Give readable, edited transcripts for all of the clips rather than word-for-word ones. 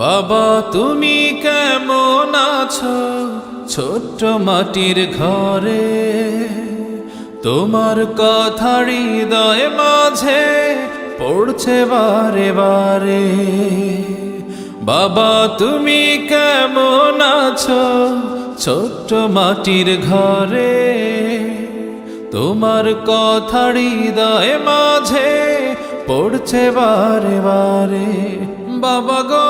বাবা তুমি কেমন আছো ছোট্ট মাটির ঘরে, তোমার কথা হৃদয় মাঝে পড়ছে বারে বারে। বাবা তুমি কেমন আছো ছোট্ট মাটির ঘরে, তোমার কথা হৃদয় মাঝে পড়ছে বারে বারে। বাবা গো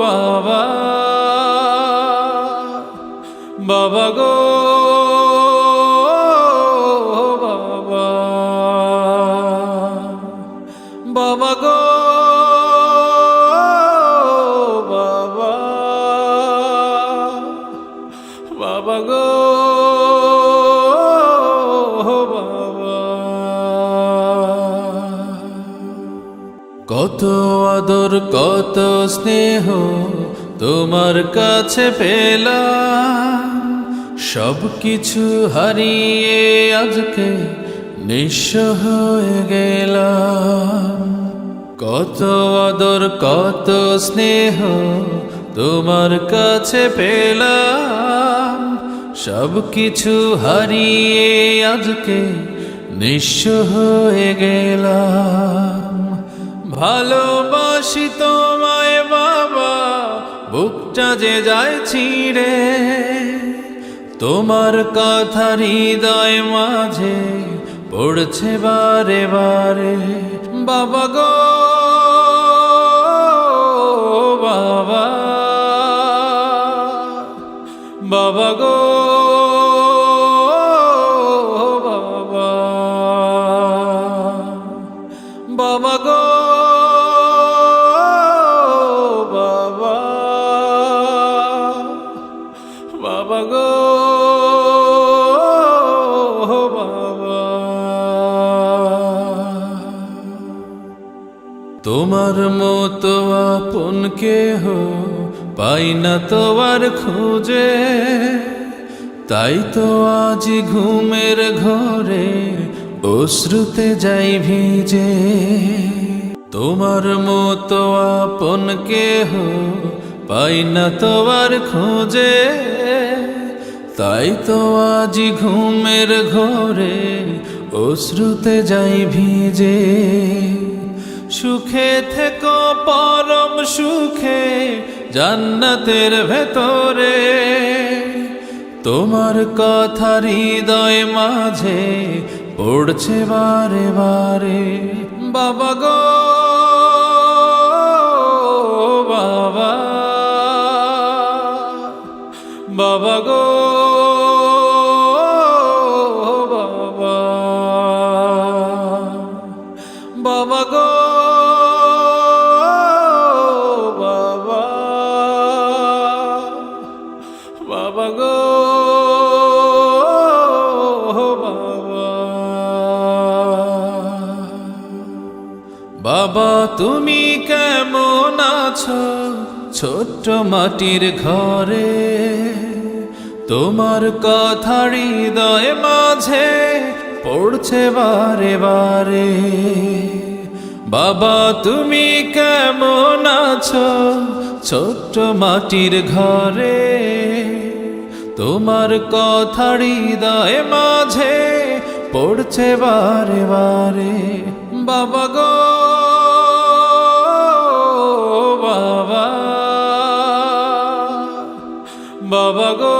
বাবা, বাবা গো বাবা, বাবা গো বাবা, বাবা গো বাবা। কত আদর কত স্নেহ তোমার কাছে পেলাম, সব কিছু হারিয়ে আজকে নিঃস্ব হয়ে গেলাম। কত আদর কত স্নেহ তোমার কাছে পেলাম, সব কিছু হারিয়ে আজকে নিঃস্ব হয়ে গেলাম। ভালোবাসি তোমায় বাবা, বুকটা যে যায় ছিঁড়ে, তোমার কথা হৃদয় মাঝে পড়ছে বারে বারে। বাবা গো বাবা, বাবা গো বাবা, বাবা গো বাবা, বাবা গো বাবা। তোমার মতো আপন কেহ পাই না তো আর খুঁজে, তাই তো আজ ঘুমের ঘরে অশ্রুতে যাই ভিজে। তোমার মতো আপন কেহ পাই না তো আর খুঁজে, তাই তো আজ ঘুমের ঘরে অশ্রুতে যাই ভিজে। সুখে থেকো পরম সুখে জান্নাতের ভেতরে, তোমার কথা হৃদয় মাঝে পড়ছে বারে বারে। বাবা গো বাবা, বাবা গো বাবা, বাবা গো বাবা, বাবা গো বাবা। বাবা তুমি কেমন আছো ছোট্ট মাটির ঘরে, তোমার কথা হৃদয় মাঝে পড়ছে বারে বারে। বাবা তুমি কেমন আছো ছোট্ট মাটির ঘরে, তোমার কথা হৃদয় মাঝে পড়ছে বারে বারে। বাবা গো বাবা, বাবা গো